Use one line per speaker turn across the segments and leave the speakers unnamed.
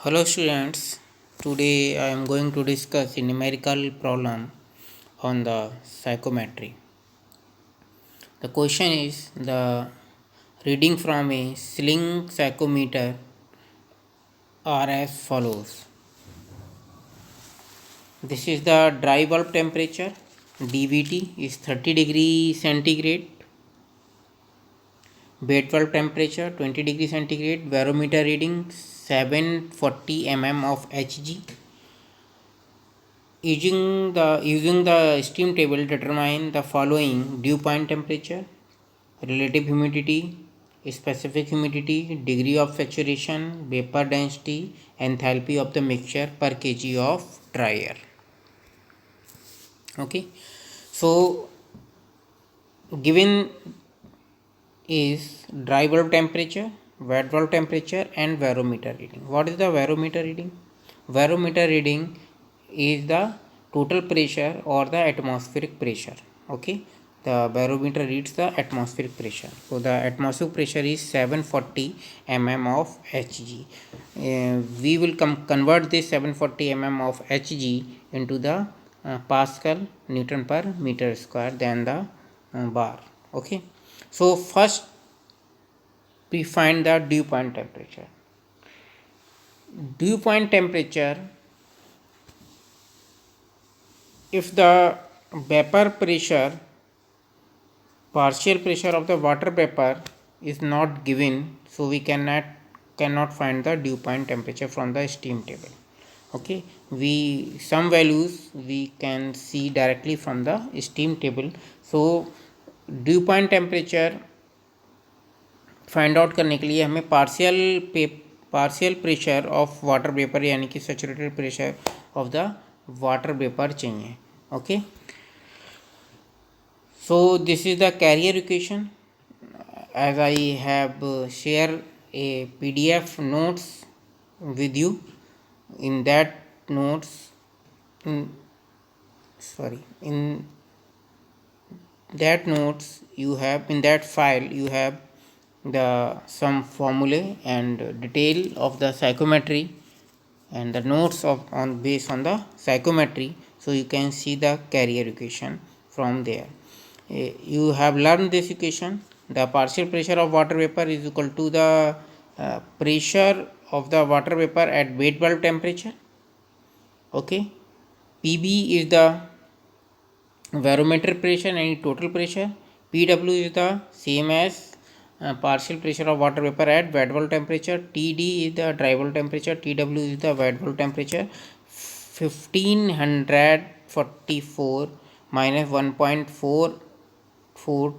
Hello students, today I am going to discuss a numerical problem on the psychometry. The question is the reading from a sling psychometer are as follows. This is the dry bulb temperature, DVT is 30 degree centigrade, bed bulb temperature 20 degree centigrade, barometer reading 740 mm of Hg. Using the steam table, determine the following: dew point temperature, relative humidity, specific humidity, degree of saturation, vapor density, enthalpy of the mixture per kg of dry air. Okay, so given is dry bulb temperature, wet bulb temperature, and barometer reading. What is the barometer reading? Barometer reading is the total pressure or the atmospheric pressure. Okay, the barometer reads the atmospheric pressure. So the atmospheric pressure is 740 mm of Hg. We will convert this 740 mm of Hg into the Pascal Newton per meter square, then the bar. Okay, so first we find the dew point temperature. Dew point temperature, if the vapor pressure, partial pressure of the water vapor is not given, so we cannot find the dew point temperature from the steam table. Okay, some values we can see directly from the steam table. So dew point temperature find out करने के लिए हमें partial pressure of water vapour यानी कि saturated pressure of the water vapour चाहिए. Okay, so this is the carrier equation. As I have share a PDF notes with you. In that notes, in that notes you have, in that file you have the some formulae and detail of the psychometry and the notes of on based on the psychometry. So you can see the carrier equation from there. You have learned this equation. The partial pressure of water vapor is equal to the pressure of the water vapor at bed bulb temperature. Okay, PB is the barometric pressure and total pressure. PW is the same as partial pressure of water vapor at wet bulb temperature. TD is the dry bulb temperature. TW is the wet bulb temperature. 1544 minus 1.44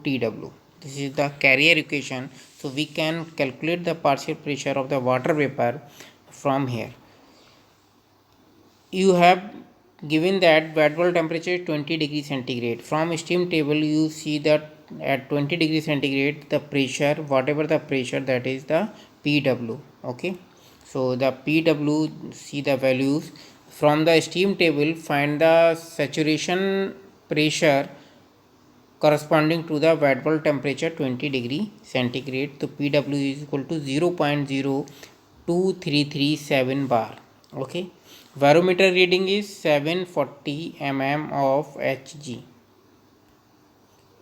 TW. This is the carrier equation. So we can calculate the partial pressure of the water vapor from here. You have given that wet bulb temperature is 20 degree centigrade. From steam table you see that at 20 degree centigrade the pressure, whatever the pressure, that is the PW. Okay, so the PW, see the values from the steam table. Find the saturation pressure corresponding to the wet bulb temperature 20 degree centigrade. So PW is equal to 0.02337 bar. Okay, barometer reading is 740 mm of Hg.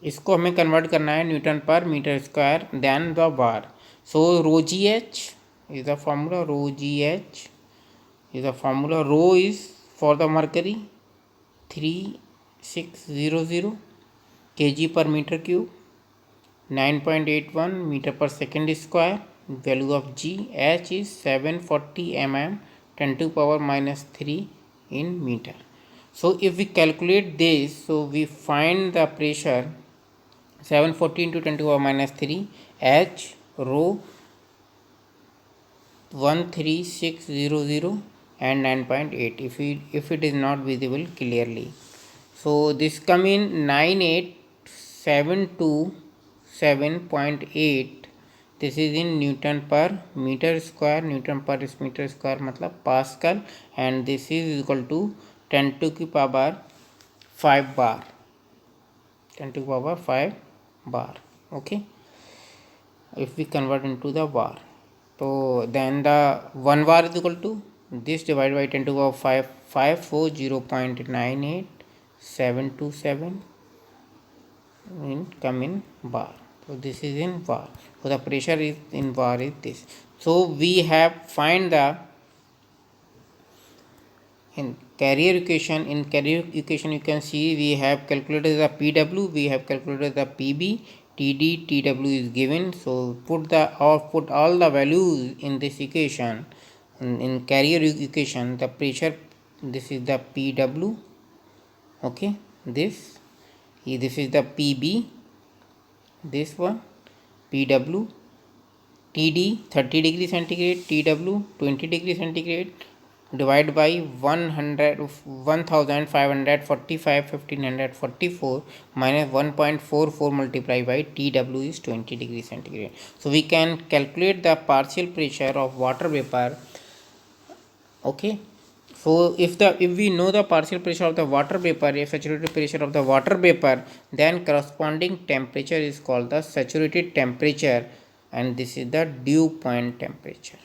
इसको हमें convert करना है newton पर metre square then the bar. So rho g h is the formula. Rho g h is the formula. Rho is for the mercury 3600 kg per meter cube, 9.81 meter per second square. Value of G. H is 740 mm 10 to power minus 3 in meter. So if we calculate this, so we find the pressure 740 into 10 to power minus 3 H rho 13600 and 9.8. if it is not visible clearly, so this come in 98727.8. this is in Newton per meter square. Newton per meter square मतलब Pascal, and this is equal to 10 to the power 5 bar. 10 to the power 5 bar. Okay, if we convert into the bar, so then the 1 bar is equal to this divided by 10 to the power 5 0.98727 come in bar. So this is in bar. So the pressure is in bar is this. So we have find the in carrier equation. In carrier equation you can see we have calculated the PW, we have calculated the PB, TD, TW is given. So put all the values in this equation. In carrier equation the pressure, this is the PW, okay, this is the PB, this one PW, TD 30 degree centigrade, TW 20 degree centigrade, divide by 100 1545 1544 minus 1.44 multiplied by TW is 20 degree centigrade. So we can calculate the partial pressure of water vapor. Okay, so if we know the partial pressure of the water vapor, a saturated pressure of the water vapor, then corresponding temperature is called the saturated temperature, and this is the dew point temperature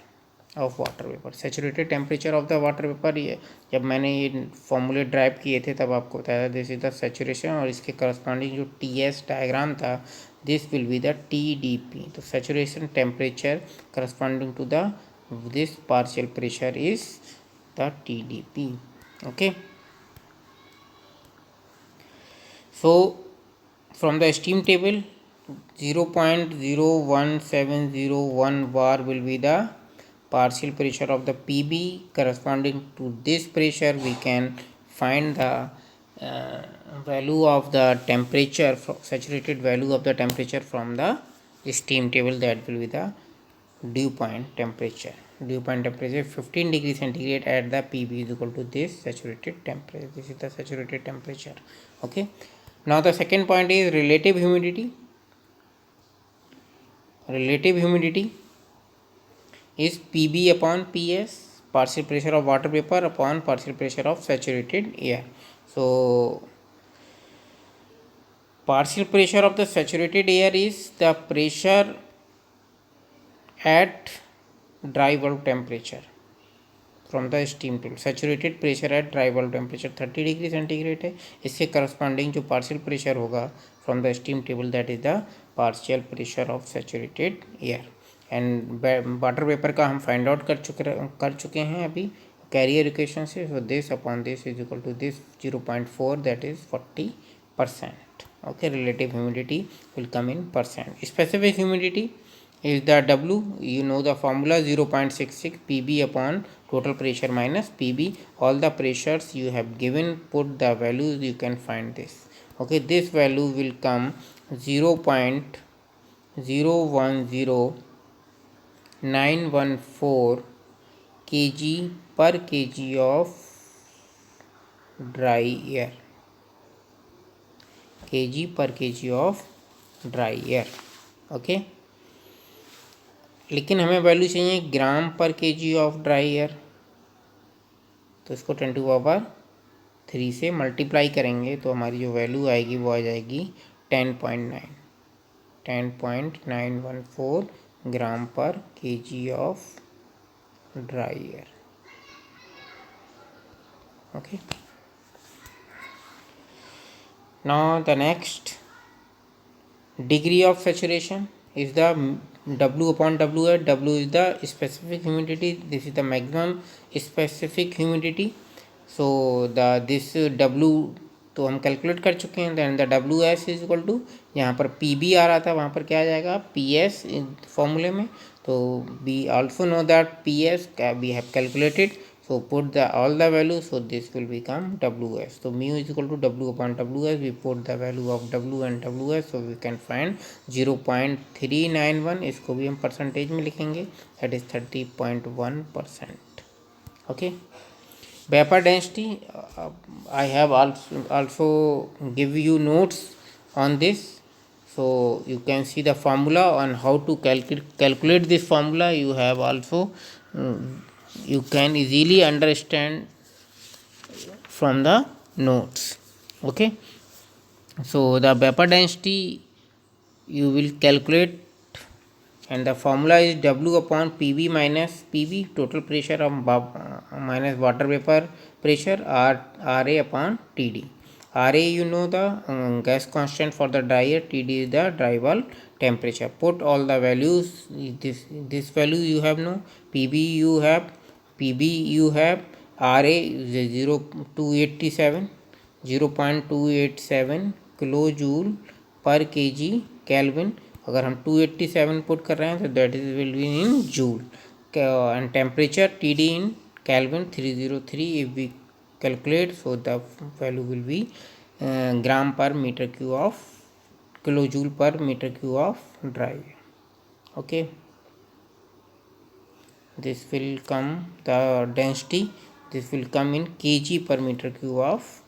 of water vapor. Saturated temperature of the water vapor, ये जब मैंने ये फॉर्मूले drive किए थे तब आपको बताया दिस इज द सैचुरेशन, और इसके करस्पॉन्डिंग जो TS डायग्राम था this will be the TDP. तो saturation temperature corresponding to the this partial pressure is the TDP. Okay, so from the steam table 0.01701 bar will be the partial pressure of the PB. Corresponding to this pressure we can find the value of the temperature, saturated value of the temperature from the steam table, that will be the dew point temperature. Dew point temperature 15 degree centigrade at the PB is equal to this saturated temperature. This is the saturated temperature. Okay, now the second point is relative humidity. Relative humidity is PB upon PS, partial pressure of water vapor upon partial pressure of saturated air. So partial pressure of the saturated air is the pressure at dry bulb temperature from the steam tube. Saturated pressure at dry bulb temperature 30 degree centigrade है, इससे corresponding जो partial pressure होगा from the steam table that is the partial pressure of saturated air. And water vapour का हम find out कर चुके हैं अभी कैरियर इक्वेशन से. So this upon this is equal to this 0.4 that is 40%. Okay, relative humidity will come in percent. Specific humidity is the W, you know the formula 0.66 PB upon total pressure minus PB. All the pressures you have given, put the values, you can find this. Okay, this value will come 0.010914 kg per kg of dry air. kg per kg of dry air. Okay, लेकिन हमें value चाहिए ग्राम पर KG of dry air. तो इसको 10⁻³ से multiply करेंगे तो हमारी जो वैल्यू आएगी वो आ जाएगी 10.914 ग्राम पर KG of dry air. Okay, now the next degree of saturation is the W upon WR. W is the specific humidity, this is the maximum specific humidity. So this W तो हम calculate कर चुके हैं. Then the WS is equal to, यहाँ पर PB आ रहा था वहाँ पर क्या आ जाएगा PS फॉर्मूले में. तो we also know that PS we have calculated. So put all the values, so this will become WS. So mu is equal to W upon WS. We put the value of W and WS, so we can find 0.391. इसको भी हम percentage में लिखेंगे, that is 30.1%. Okay, vapor density, I have also give you notes on this, so you can see the formula on how to calculate this formula. You have also you can easily understand from the notes. Okay, so the vapor density you will calculate and the formula is W upon PV minus PV, total pressure of minus water vapor pressure, RA upon TD. RA, you know, the gas constant for the dryer. TD is the dry wall temperature. Put all the values. This value you have, no, PV you have, PB you have, RA is 0.287 kilojoule पर KG kelvin. अगर हम 287 put कर रहे हैं तो that is will be in joule. And temperature T D in kelvin 303. If we calculate, so the value will be gram पर metre cube of, kilojule per meter cube of dry. Okay, this will come, the density, this will come in kg per meter cube of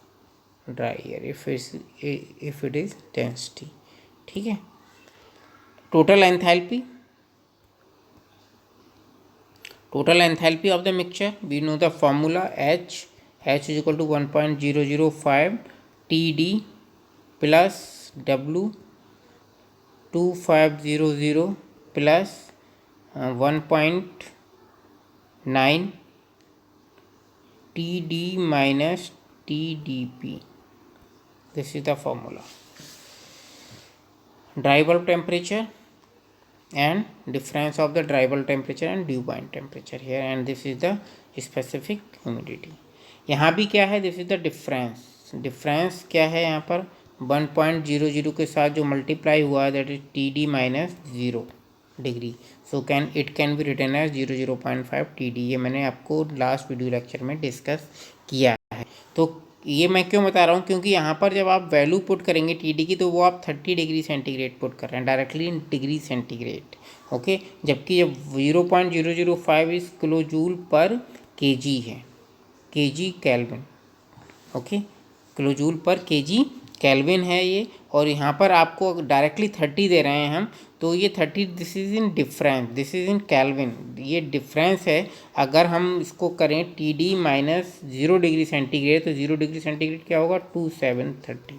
dry air if it is density. ठीक है. Total enthalpy of the mixture, we know the formula. H is equal to 1.005 TD plus W 2500 plus 1.9 TD minus TDP. This is the formula. Dry bulb temperature and difference of the dry bulb temperature and dew point temperature here, and this is the specific humidity. यहाँ भी क्या है, this is the difference क्या है यहाँ पर 1.00 के साथ जो मल्टीप्लाई हुआ है, that is TD minus 0 degree. So it can be written as 0.5 TD. ये मैंने आपको लास्ट वीडियो लेक्चर में डिस्कस किया है. तो ये मैं क्यों बता रहा हूँ, क्योंकि यहाँ पर जब आप वैल्यू पुट करेंगे TD की, तो वो आप 30 डिग्री सेंटीग्रेड पुट कर रहे हैं directly in degree centigrade. Okay, जबकि जब 0.005 इस किलोजूल पर केजी है, केजी केल्विन. ओके, किलोजूल पर केजी केल्विन है ये, और यहाँ पर आपको डायरेक्टली 30 दे रहे हैं हम, तो ये 30, this is in difference, this is in kelvin, ये डिफरेंस है. अगर हम इसको करें TD माइनस 0 डिग्री सेंटीग्रेड, तो 0 डिग्री सेंटीग्रेड क्या होगा 2730.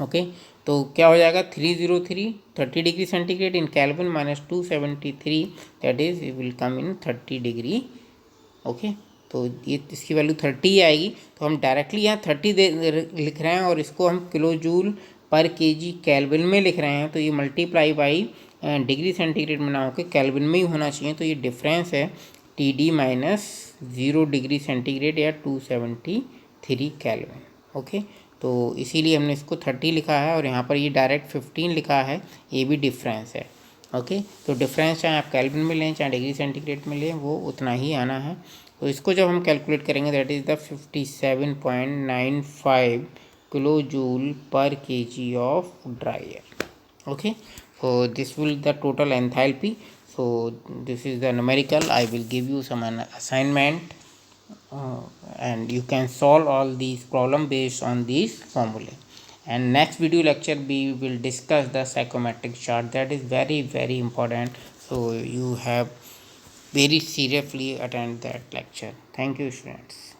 ओके, तो क्या हो जाएगा 303 30 degree centigrade in kelvin minus 273, that is will come in 30 degree. Okay, तो ये इसकी वैल्यू 30 आएगी. तो हम डायरेक्टली यहाँ 30 लिख रहे हैं और इसको हम किलोजूल पर केजी केल्विन में लिख रहे हैं, तो ये मल्टीप्लाई बाई डिग्री सेंटीग्रेड में ना होकर केल्विन में ही होना चाहिए. तो ये डिफरेंस है TD माइनस 0 डिग्री सेंटीग्रेड या 273 केल्विन. ओके, तो इसीलिए हमने इसको 30 लिखा है और यहाँ पर ये डायरेक्ट 15 लिखा है, ये भी डिफरेंस है. ओके, तो डिफरेंस चाहे आप केल्विन में लें चाहे डिग्री सेंटीग्रेड में लें, वो उतना ही आना है. तो इसको जब हम कैलकुलेट करेंगे, दैट इज़ द 57.95 किलोजूल पर KG of dry air. Okay, so this will the total enthalpy. So this is the numerical. I will give you some assignment and you can solve all these problem based on these formula. And next video lecture we will discuss the psychometric chart. That is very very important, so you have very seriously attend that lecture. Thank you students.